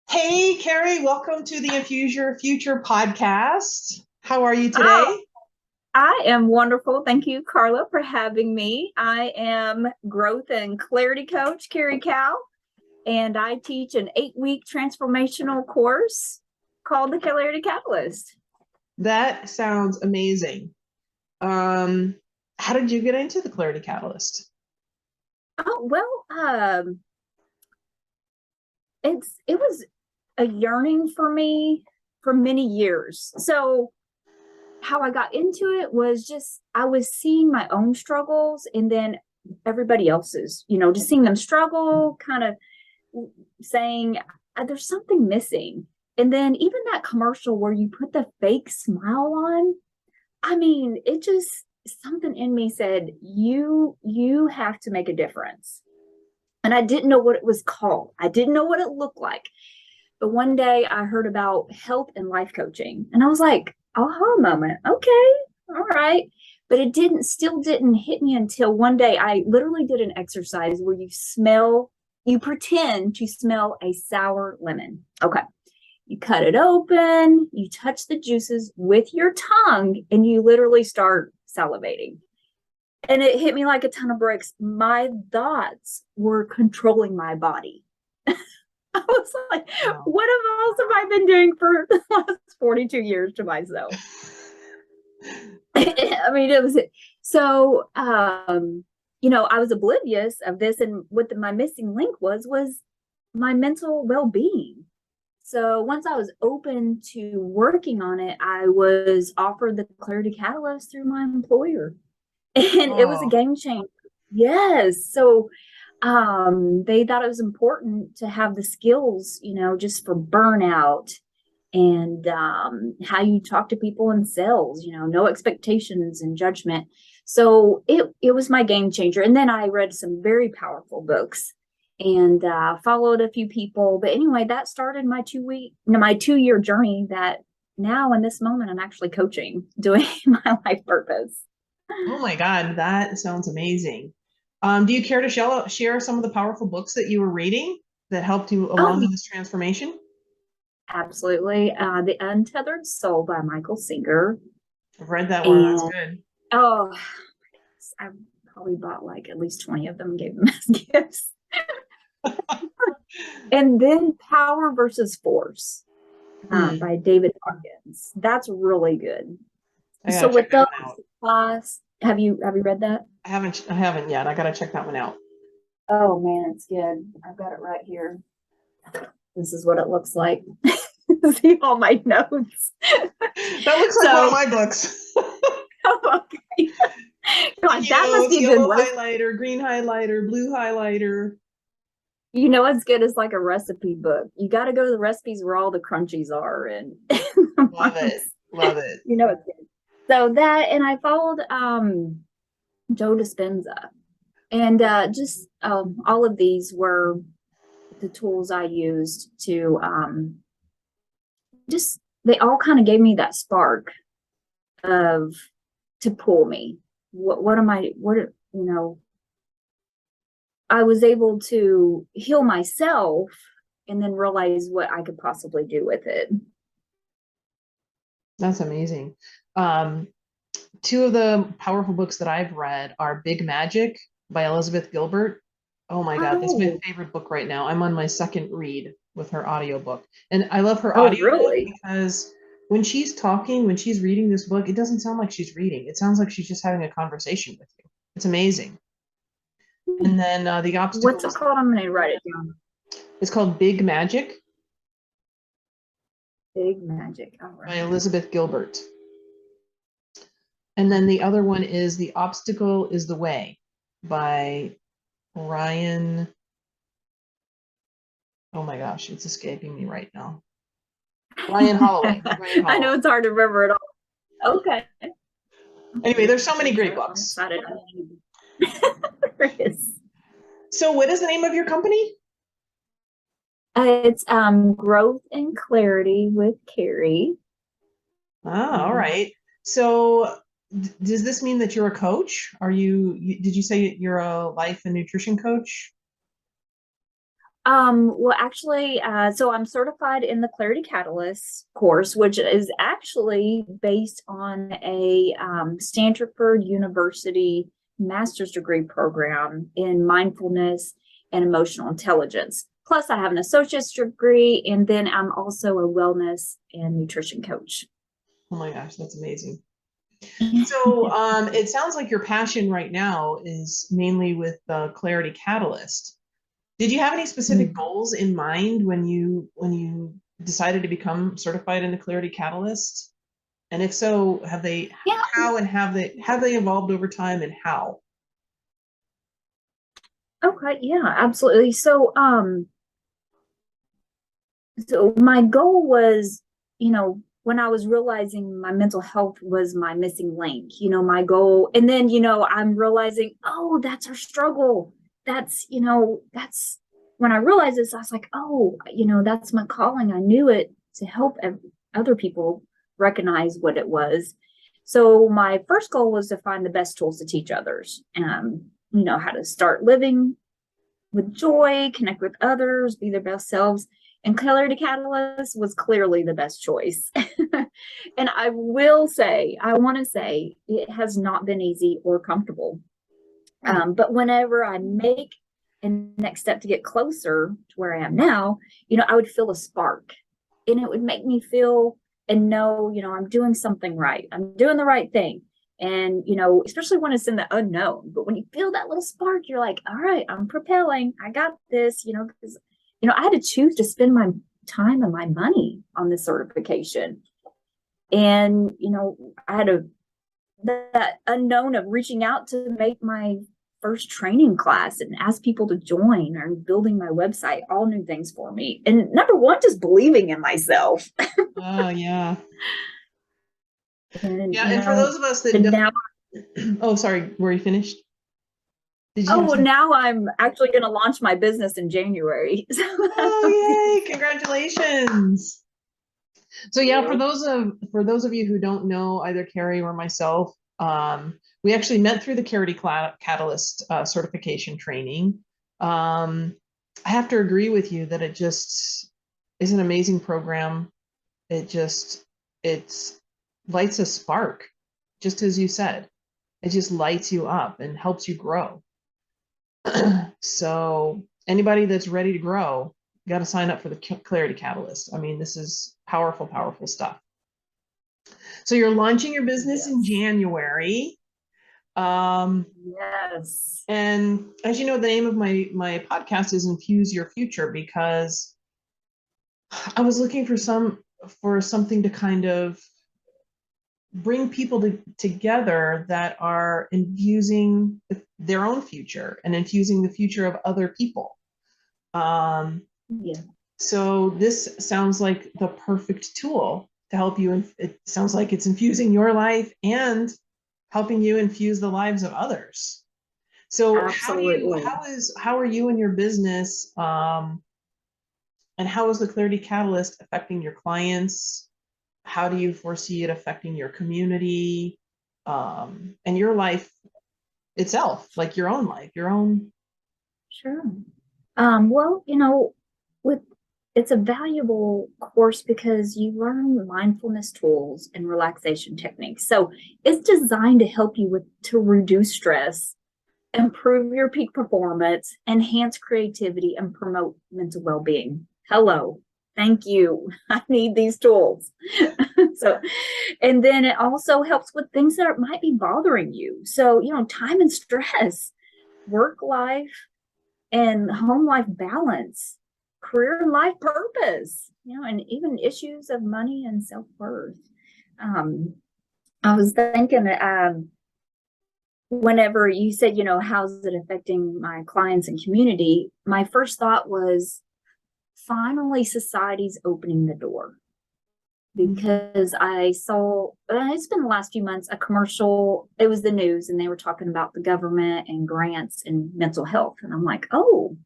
Hey, Carrie, welcome to the Infuse Your Future podcast. How are you Oh, today? I am wonderful. Thank you, Carla, for having me. I am growth and clarity coach, Carrie Cow, and I teach an 8-week transformational course called the Clarity Catalyst. That sounds amazing. Um, how did you get into the Clarity Catalyst? Oh, well, it was a yearning for me for many years. So how I got into it was just I was seeing my own struggles and then everybody else's, just seeing them struggle, kind of saying there's something missing. And then even that commercial where you put the fake smile on, I mean, it just something in me said, you have to make a difference. And I didn't know what it was called. I didn't know what it looked like. But one day I heard about health and life coaching. And I was like, aha moment. Okay, all right. But it still didn't hit me until one day I literally did an exercise where you pretend to smell a sour lemon. Okay. You cut it open, you touch the juices with your tongue, and you literally start salivating. And it hit me like a ton of bricks. My thoughts were controlling my body. I was like, Wow. what else have I been doing for the last 42 years to myself? I mean, it was so, I was oblivious of this. And my missing link was my mental well being. So once I was open to working on it, I was offered the Clarity Catalyst through my employer. And it was a Oh, game changer. Yes. So they thought it was important to have the skills, just for burnout and how you talk to people in sales, no expectations and judgment. So it was my game changer. And then I read some very powerful books and followed a few people. But anyway, that started my 2-year journey that now in this moment I'm actually coaching, doing my life purpose. oh my God, that sounds amazing. Do you care to share some of the powerful books that you were reading that helped you along Oh, in this transformation? absolutely. The Untethered Soul by Michael Singer. I've read that one. That's And good. oh, I probably bought like at least 20 of them and gave them as gifts. And then Power versus Force Hmm. by David Hawkins. That's really good. I So gotta check with that those one out. class, have you read that? I haven't yet. I gotta check that one out. Oh man, it's good. I've got it right here. This is what it looks like. See all my notes. That looks like one of So, my books. okay. Sticky That must notes, be a good yellow recipe. highlighter, green highlighter, blue highlighter. What's good is like a recipe book. You got to go to the recipes where all the crunchies are, and Love it. Love it. it's good. So that, and I followed Joe Dispenza, and just all of these were the tools I used to just they all kind of gave me that spark of to pull me. What am I? I was able to heal myself and then realize what I could possibly do with it. That's amazing. Um, Two of the powerful books that I've read are Big Magic by Elizabeth Gilbert. Oh my God, that's my Oh, favorite book right now. I'm on my second read with her audiobook. And I love her oh, audiobook really? because when she's talking, when she's reading this book, it doesn't sound like she's reading. It sounds like she's just having a conversation with you. It's amazing. And then The Obstacle What's it is called? I'm going to write it down. it's called Big Magic Big Magic. All by right. Elizabeth Gilbert. And then the other one is The Obstacle is the Way by Ryan. Oh my gosh, it's escaping me right now. Ryan Holloway. Ryan I know Holloway. it's hard to remember it all. Okay. Anyway, there's so many great I'm books. excited. There is. So, what is the name of your company? It's Growth and Clarity with Carrie. Ah, all And right. So, does this mean that you're a coach? Did you say you're a life and nutrition coach? Well, actually, so I'm certified in the Clarity Catalyst course, which is actually based on a Stanford University master's degree program in mindfulness and emotional intelligence. Plus, I have an associate's degree, and then I'm also a wellness and nutrition coach. Oh my gosh, that's amazing. So it sounds like your passion right now is mainly with the Clarity Catalyst. Did you have any specific goals in mind when you decided to become certified in the Clarity Catalyst? And if so, have they Yeah. how and have they evolved over time and how? Okay. Yeah. Absolutely. So my goal was, when I was realizing my mental health was my missing link, my goal. And then, I'm realizing, oh, that's our struggle. That's when I realized this, I was like, oh, that's my calling. I knew it to help other people recognize what it was. So my first goal was to find the best tools to teach others, how to start living with joy, connect with others, be their best selves. And Clarity Catalyst was clearly the best choice. And I want to say, it has not been easy or comfortable. But whenever I make a next step to get closer to where I am now, I would feel a spark, and it would make me feel and know, I'm doing something right. I'm doing the right thing. And, especially when it's in the unknown, but when you feel that little spark, you're like, all right, I'm propelling. I got this, because, I had to choose to spend my time and my money on this certification. And, I had that unknown of reaching out to make my first training class and ask people to join, or building my website, all new things for me. And number one, just believing in myself. Oh yeah. And, Yeah, and for those of us that and don't, now, oh, sorry, were you finished? Did you have oh, some? now I'm actually going to launch my business in January. Oh, yay, congratulations. So yeah, for those of you who don't know either Carrie or myself, we actually met through the Clarity Catalyst certification training. I have to agree with you that it just is an amazing program. It lights a spark, just as you said. It just lights you up and helps you grow. So anybody that's ready to grow, got to sign up for the Clarity Catalyst. I mean, this is powerful, powerful stuff. So you're launching your business in Yes. January. Um, Yes. and as you know, the name of my podcast is Infuse Your Future, because I was looking for something to kind of bring people together that are infusing their own future and infusing the future of other people. Um, Yeah. so this sounds like the perfect tool to help you. It sounds like it's infusing your life and helping you infuse the lives of others. So Absolutely. how are you and your business, and how is the Clarity Catalyst affecting your clients? How do you foresee it affecting your community, and your life itself, like your own life, your own? Sure. Well, with it's a valuable course because you learn mindfulness tools and relaxation techniques. So it's designed to help you to reduce stress, improve your peak performance, enhance creativity, and promote mental well-being. Hello. Thank you. I need these tools. So, and then it also helps with things that might be bothering you. So, time and stress, work life and home life balance, career and life purpose, and even issues of money and self-worth. Um, I was thinking, whenever you said, how's it affecting my clients and community, my first thought was finally society's opening the door. Because I saw, it's been the last few months, a commercial, it was the news, and they were talking about the government and grants and mental health. And I'm like, oh,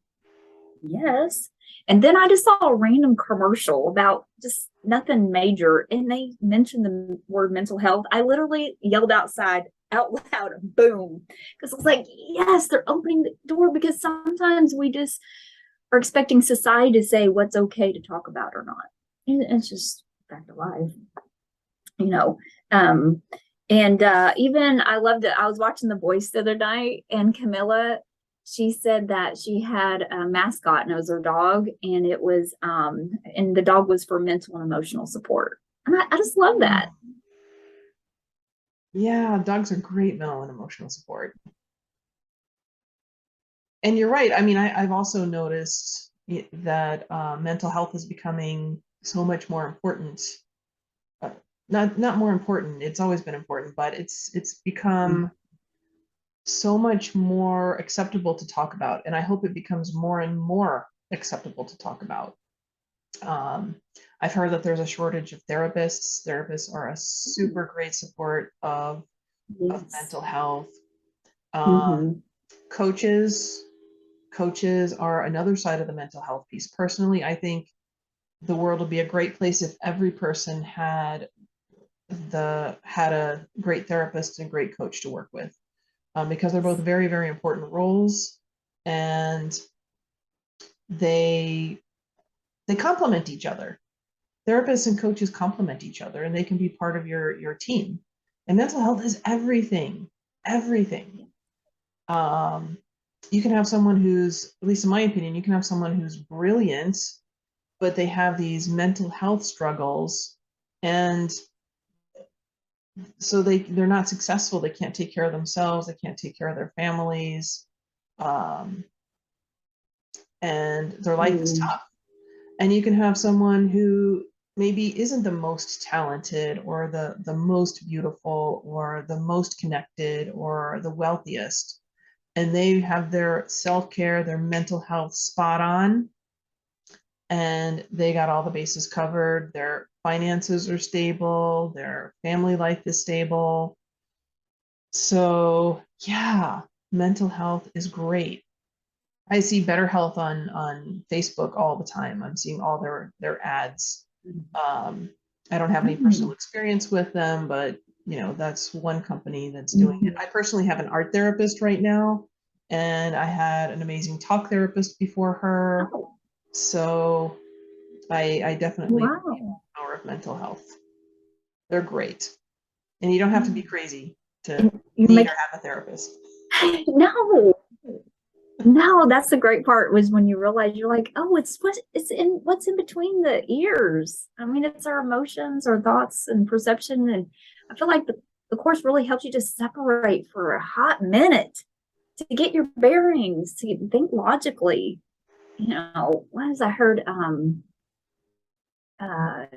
yes. And then I just saw a random commercial about just nothing major, and they mentioned the word mental health. I literally yelled out loud, boom, because I was like, yes, they're opening the door, because sometimes we just or expecting society to say what's okay to talk about or not. And it's just fact of life, you know. Um, and even I loved it. I was watching The Voice the other night, and Camilla, she said that she had a mascot and it was her dog, and it was and the dog was for mental and emotional support. And I just love that. Yeah, dogs are great mental and emotional support. And you're right. I mean, I've also noticed that mental health is becoming so much more important. Uh, not more important. It's always been important, but it's become so much more acceptable to talk about. And I hope it becomes more and more acceptable to talk about. Um, I've heard that there's a shortage of therapists. Therapists are a super great support of Yes. mental health. Mm-hmm. Coaches, coaches are another side of the mental health piece. Personally, I think the world would be a great place if every person had a great therapist and a great coach to work with, because they're both very, very important roles, and they they complement each other. Therapists and coaches complement each other, and they can be part of your team. And mental health is everything, everything. Um, you can have someone who's, at least in my opinion, you can have someone who's brilliant, but they have these mental health struggles, and so they're not successful. They can't take care of themselves. They can't take care of their families, um, and their life is Mm. tough. And you can have someone who maybe isn't the most talented or the most beautiful or the most connected or the wealthiest, and they have their self-care, their mental health spot on, and they got all the bases covered. Their finances are stable, their family life is stable. So yeah, mental health is great. I see Better Health on Facebook all the time. I'm seeing all their ads. Um, I don't have any personal Mm. experience with them, but that's one company that's doing it. Mhm. I personally have an art therapist right now, and I had an amazing talk therapist before her. Oh, So I definitely believe in wow. the power of mental health. They're great. And you don't have to be Mm. crazy to And you need make or have a therapist. no, no, that's the great part was when you realize you're like, oh, what's in between the ears. I mean, it's our emotions, our thoughts and perception. And I feel like the course really helps you to separate for a hot minute to get your bearings, to think logically. What has I heard?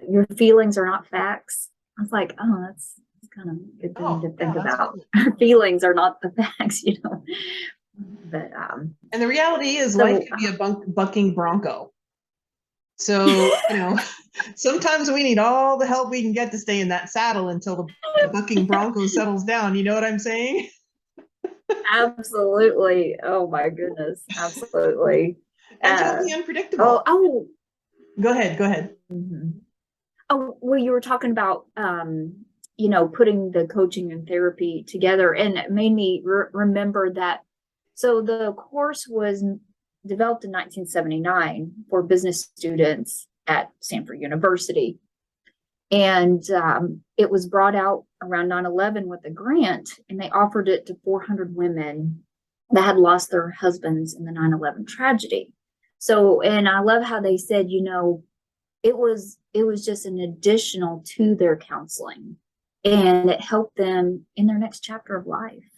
Your feelings are not facts. I was like, oh, that's kind of a good thing Oh, to yeah, think that's about. good. Our feelings are not the facts. But And the reality is life so can be a bucking bronco. So, sometimes we need all the help we can get to stay in that saddle until the bucking bronco settles down. You know what I'm saying? absolutely. Oh my goodness, absolutely. And don't Uh, be oh, unpredictable. oh, Go ahead, go ahead. mhm. Oh, well, you were talking about putting the coaching and therapy together, and it made me remember that. So the course was developed in 1979 for business students at Stanford University, and it was brought out around 9/11 with a grant, and they offered it to 400 women that had lost their husbands in the 9/11 tragedy. So, and I love how they said, it was just an additional to their counseling, and it helped them in their next chapter of life.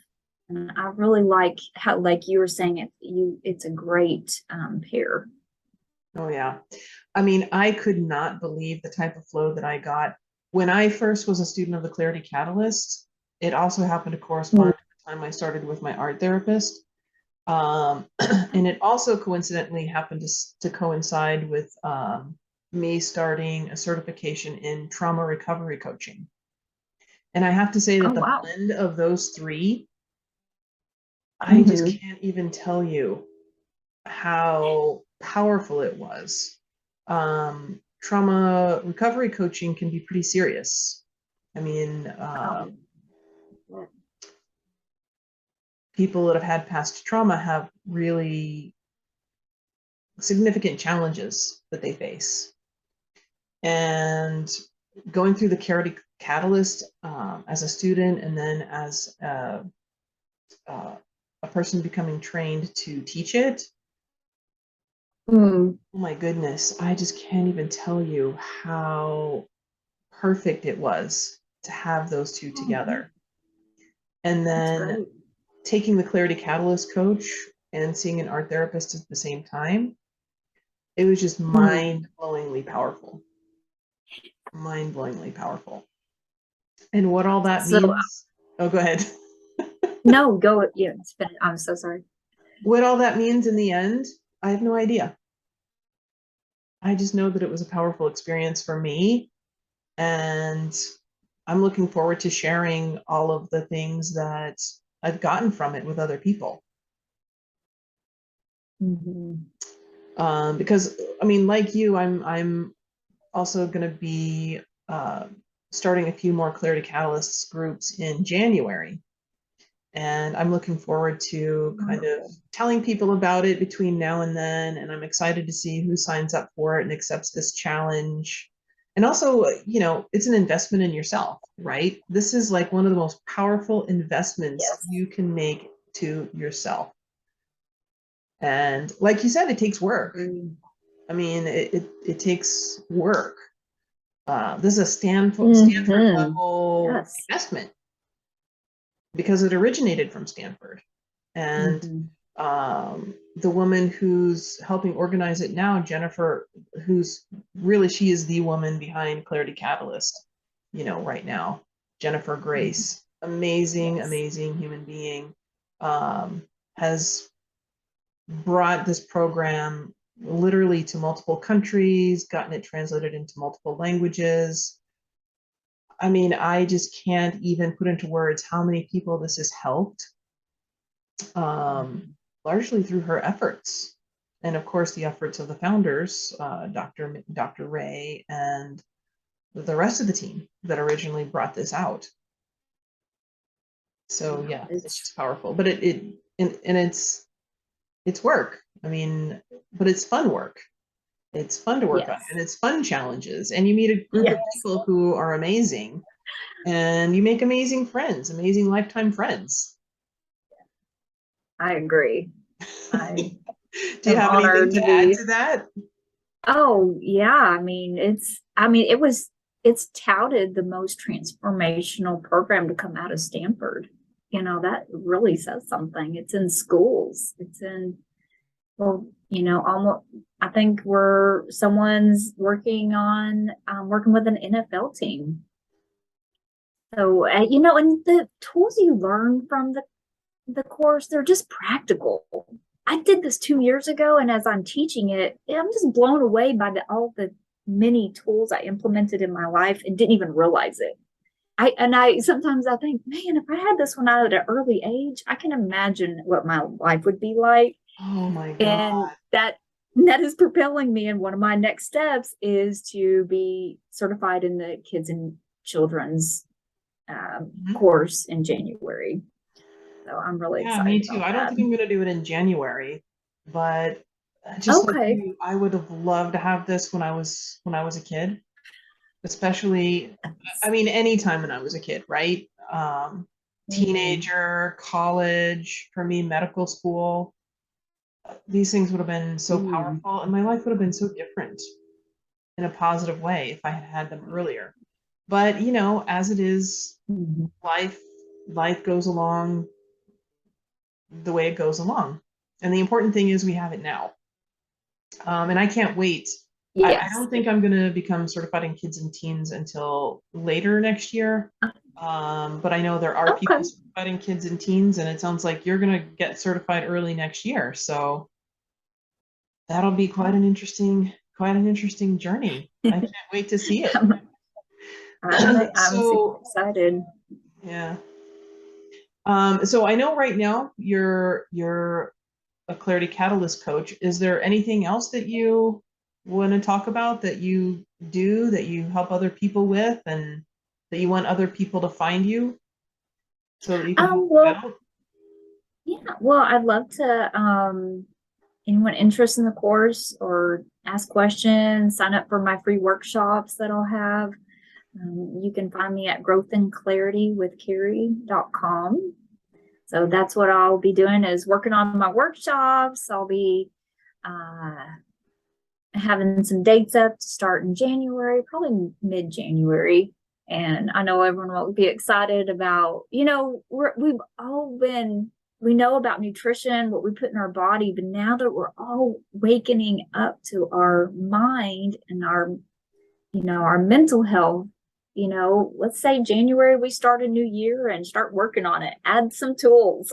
And I really like how, like you were saying, it's a great pair. Oh, yeah. I mean, I could not believe the type of flow that I got when I first was a student of the Clarity Catalyst. It also happened to correspond to the time I started with my art therapist. And it also coincidentally happened to coincide with me starting a certification in trauma recovery coaching. And I have to say Oh that the wow. blend of those three, I just Mm-hmm. can't even tell you how powerful it was. Trauma recovery coaching can be pretty serious. I mean, Oh, people that have had past trauma have really significant challenges that they face. And going through the Clarity Catalyst as a student, and then as a person becoming trained to teach it, Mm. oh my goodness, I just can't even tell you how perfect it was to have those two together. And That's then great. taking the Clarity Catalyst coach and seeing an art therapist at the same time, it was just Mm. mind-blowingly powerful. Mind-blowingly powerful. And what all that So means, oh, go ahead. no, go. Yeah, I'm so sorry. What all that means in the end, I have no idea. I just know that it was a powerful experience for me, and I'm looking forward to sharing all of the things that I've gotten from it with other people. Mm-hmm. Because I mean, like you, I'm also going to be starting a few more Clarity Catalysts groups in January. And I'm looking forward to kind of Wonderful. telling people about it between now and then. And I'm excited to see who signs up for it and accepts this challenge. And also, it's an investment in yourself, right? This is like one of the most powerful investments Yes. you can make to yourself. And like you said, it takes work. Mm. I mean, it takes work. This is a Stanford Mm-hmm. level Yes. investment because it originated from Stanford. And Mm-hmm. the woman who's helping organize it now, Jennifer, she is the woman behind Clarity Catalyst, right now. Jennifer Mm-hmm. Grace, amazing, Yes. amazing human being, has brought this program literally to multiple countries, gotten it translated into multiple languages. I mean, I just can't even put into words how many people this has helped, Mm-hmm. largely through her efforts. And of course, the efforts of the founders, Dr. Ray, and the rest of the team that originally brought this out. So Yeah, yeah, it's just powerful. But and it's work. I mean, but it's fun work. It's fun to work on, yes. and it's fun challenges. And you meet a group of Yes. people who are amazing, and you make amazing friends, amazing lifetime friends. I agree. I Do you am have anything honored to to add be. to that? Oh, yeah. It's touted the most transformational program to come out of Stanford. That really says something. It's in schools. It's in, well, almost, I think someone's working with an NFL team. So, and the tools you learn from the course, they're just practical. I did this 2 years ago, and as I'm teaching it, I'm just blown away by all the many tools I implemented in my life and didn't even realize it. I sometimes I think, man, if I had this one out at an early age, I can imagine what my life would be like. Oh my God. And that is propelling me. And one of my next steps is to be certified in the kids and children's Mhm. course in January. So I'm really Yeah, me excited too. about I don't that. think I'm going to do it in January, but just like Okay. you, I would have loved to have this when I was a kid, especially, I mean, anytime when I was a kid, right? Mm-hmm. Teenager, college, for me, medical school. These things would have been so Mm. powerful, and my life would have been so different in a positive way if I had had them earlier. But, as it is, Mm-hmm. life life goes along the way it goes along. And the important thing is we have it now. And I can't wait. I Yes. don't think I'm going to become certified in kids and teens until later next year. But I know there are Okay. people certified in kids and teens, and it sounds like you're going to get certified early next year. So that'll be quite an interesting journey. I can't wait to see it. I'm, I'm super So excited. yeah. So I know right now you're a Clarity Catalyst coach. Is there anything else that you want to talk about that you do, that you help other people with, and that you want other people to find you so that you can help them Well, out? yeah. Well, I'd love to. anyone interested in the course or ask questions, sign up for my free workshops that I'll have. You can find me at growthandclaritywithcarrie.com. So that's what I'll be doing, is working on my workshops. I'll be having some dates up to start in January, probably mid-January. And I know everyone will be excited about, you know, we've all been, we know about nutrition, what we put in our body, but now that we're all wakening up to our mind and our, you know, our mental health, you know, let's say January, we start a new year and start working on it, add some tools,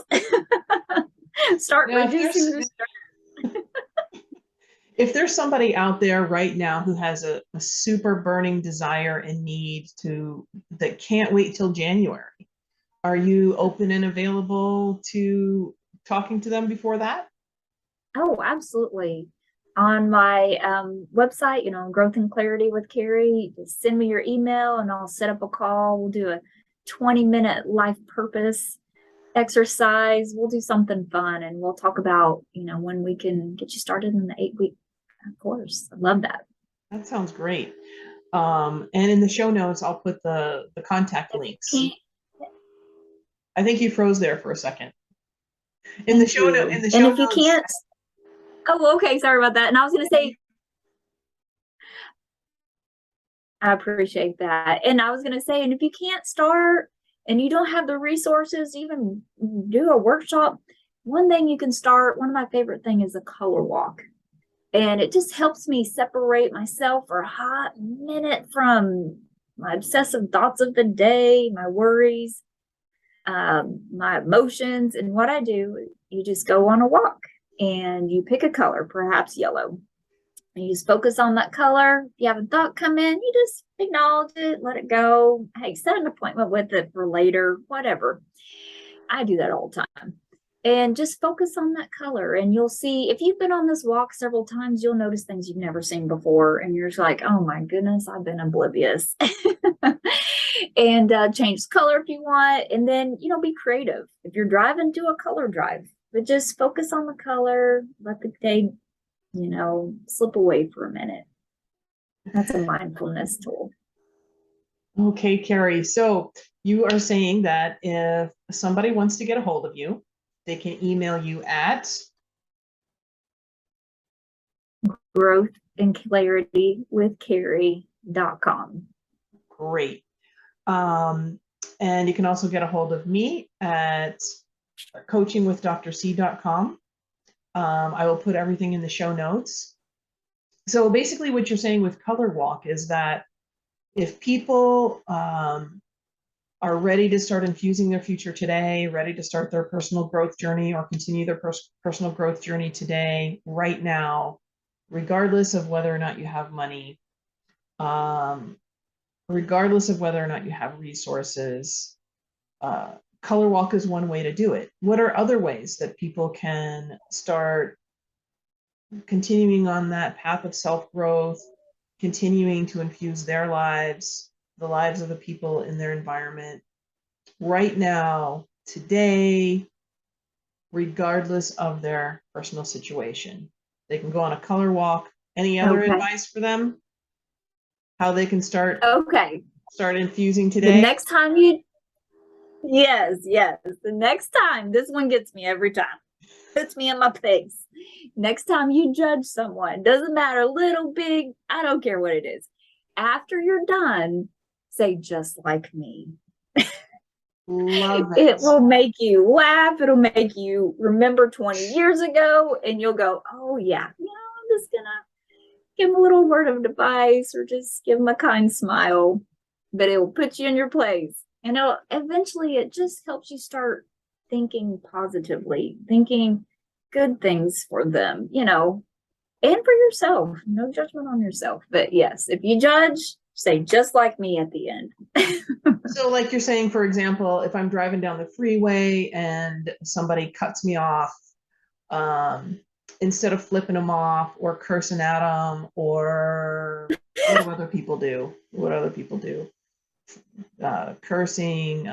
start reducing the stress. If there's somebody out there right now who has a super burning desire and need that can't wait till January, are you open and available to talking to them before that? Oh, absolutely. On my website, you know, Growth and Clarity with Carrie, just send me your email and I'll set up a call. We'll do a 20-minute life purpose exercise. We'll do something fun and we'll talk about, you know, when we can get you started in the 8-week course. I love that. That sounds great. And in the show notes, I'll put the contact links. I think you froze there for a second. In the show notes. And if you can't, oh, okay, sorry about that. And I was going to say, I appreciate that. And I was going to say, and if you can't start and you don't have the resources to even do a workshop, one thing you can start, one of my favorite things is a color walk. And it just helps me separate myself for a hot minute from my obsessive thoughts of the day, my worries, my emotions. And what I do, you just go on a walk and you pick a color, perhaps yellow. And you just focus on that color. If you have a thought come in, you just acknowledge it, let it go. Hey, set an appointment with it for later, whatever. I do that all the time. And just focus on that color. And you'll see, if you've been on this walk several times, you'll notice things you've never seen before. And you're just like, oh my goodness, I've been oblivious. And change color if you want. And then, you know, be creative. If you're driving, do a color drive. But just focus on the color. Let the day, you know, slip away for a minute. That's a mindfulness tool. Okay, Carrie. So you are saying that if somebody wants to get a hold of you, they can email you at growthandclaritywithcarrie.com. Great. And you can also get a hold of me at coachingwithdrc.com. I will put everything in the show notes. So basically what you're saying with Color Walk is that if people are ready to start infusing their future today, ready to start their personal growth journey or continue their personal growth journey today, right now, regardless of whether or not you have money, regardless of whether or not you have resources, Color Walk is one way to do it. What are other ways that people can start continuing on that path of self-growth, continuing to infuse their lives, the lives of the people in their environment right now, today, regardless of their personal situation? They can go on a color walk. Any other advice for them? How they can start infusing today? The next time you, yes, the next time, this one gets me every time. Puts me in my face. Next time you judge someone, doesn't matter, little, big, I don't care what it is. After you're done, say, just like me. Love it. It will make you laugh. It'll make you remember 20 years ago, and you'll go, oh yeah, you know, I'm just gonna give them a little word of advice or just give them a kind smile, but it will put you in your place. And it'll eventually, it just helps you start thinking positively, thinking good things for them, you know, and for yourself. No judgment on yourself. But yes, if you judge, say just like me at the end. So like you're saying, for example, if I'm driving down the freeway and somebody cuts me off, instead of flipping them off or cursing at them, or what do other people do? Cursing,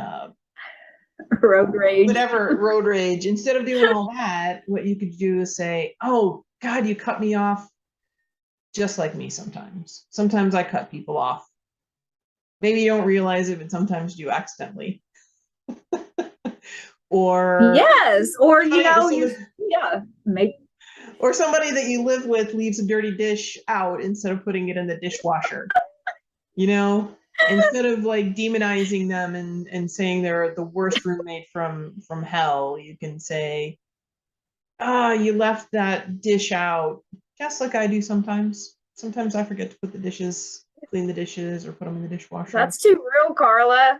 road rage. Whatever, road rage. Instead of doing all that, what you could do is say, oh, God, you cut me off. Just like me sometimes. Sometimes I cut people off. Maybe you don't realize it, but sometimes you accidentally. Or Yes. Or, somebody, yeah, maybe. or somebody that you live with leaves a dirty dish out instead of putting it in the dishwasher. Instead of like demonizing them and saying they're the worst roommate from hell, you can say, you left that dish out, just like I do sometimes. Sometimes I forget to clean the dishes, or put them in the dishwasher. That's too real, Carla.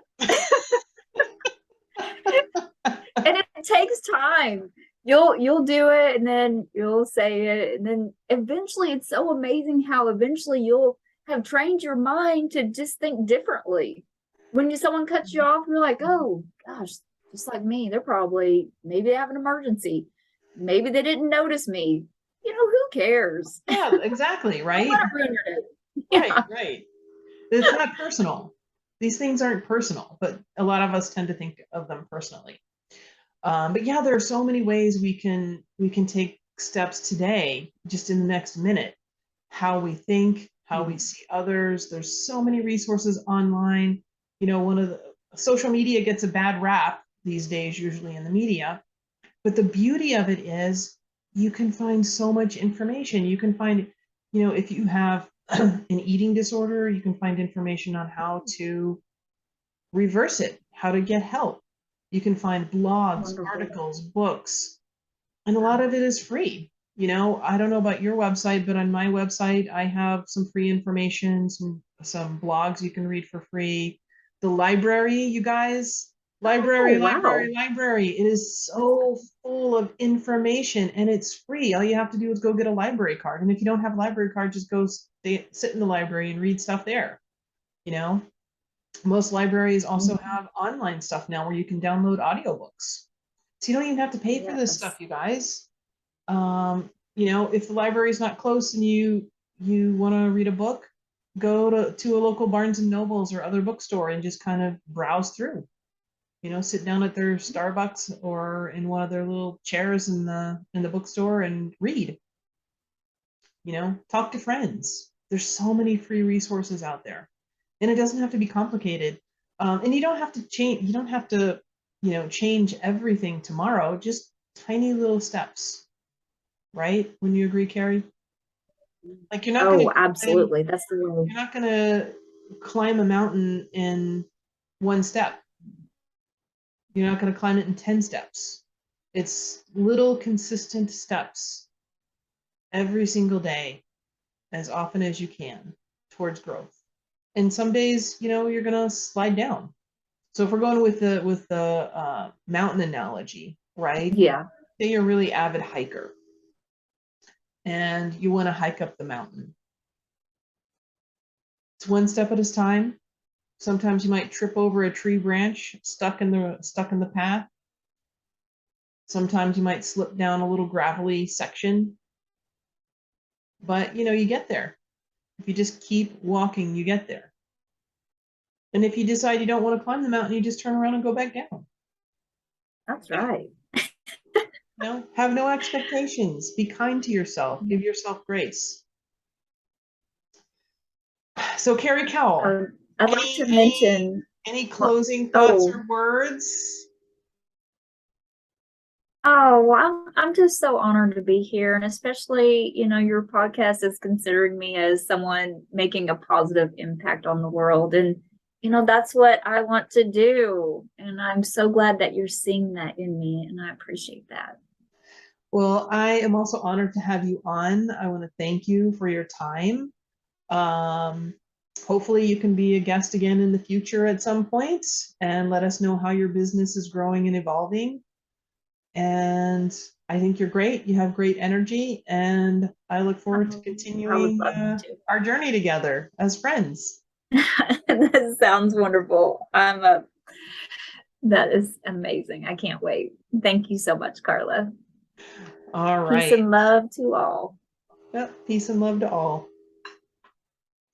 And it takes time. You'll do it, and then you'll say it, and then eventually it's so amazing how eventually you'll have trained your mind to just think differently. When someone cuts you off, you're like, oh gosh, just like me, maybe they have an emergency. Maybe they didn't notice me. Who cares? Yeah, exactly, right? It. Right, Yeah. right. It's not personal. These things aren't personal, but a lot of us tend to think of them personally. But yeah, there are so many ways we can take steps today, just in the next minute. How we think, how we see others. There's so many resources online. One of the social media gets a bad rap these days, usually in the media. But the beauty of it is you can find so much information. You can find, if you have an eating disorder, you can find information on how to reverse it, how to get help. You can find blogs, Wonderful. articles, books, and a lot of it is free. I don't know about your website, but on my website, I have some free information, some blogs you can read for free. The library, you guys, Oh, library, wow. library, library. It is so full of information, and it's free. All you have to do is go get a library card. And if you don't have a library card, just go sit in the library and read stuff there. You know, most libraries also have online stuff now where you can download audiobooks. So you don't even have to pay for this stuff, Yes. you guys. If the library is not close and you want to read a book, go to a local Barnes and Nobles or other bookstore and just kind of browse through. Sit down at their Starbucks or in one of their little chairs in the bookstore and read. Talk to friends. There's so many free resources out there, and it doesn't have to be complicated. And you don't have to change. You don't have to, change everything tomorrow. Just tiny little steps, right? When you agree, Carrie? Like you're not going Oh, to climb. absolutely. That's the way. You're not going to climb a mountain in one step. You're not going to climb it in 10 steps. It's little consistent steps every single day, as often as you can, towards growth. And some days, you're gonna slide down. So if we're going with the mountain analogy, right? Yeah. Say you're a really avid hiker and you want to hike up the mountain. It's one step at a time. Sometimes you might trip over a tree branch stuck in the path. Sometimes you might slip down a little gravelly section, but you get there. If you just keep walking, you get there. And if you decide you don't want to climb the mountain, you just turn around and go back down. That's right. Have no expectations. Be kind to yourself. Give yourself grace. So, Carrie Cowell, I'd like any to any mention, any closing thoughts oh, or words? well, I'm just so honored to be here. And especially, your podcast is considering me as someone making a positive impact on the world. And, that's what I want to do. And I'm so glad that you're seeing that in me. And I appreciate that. Well, I am also honored to have you on. I want to thank you for your time. Um, Hopefully, you can be a guest again in the future at some point and let us know how your business is growing and evolving. And I think you're great. You have great energy, and I look forward to I would continuing love to. our journey together as friends. That sounds wonderful. That is amazing. I can't wait. Thank you so much, Carla. All Peace right. and love to all. Yep. Peace and love to all.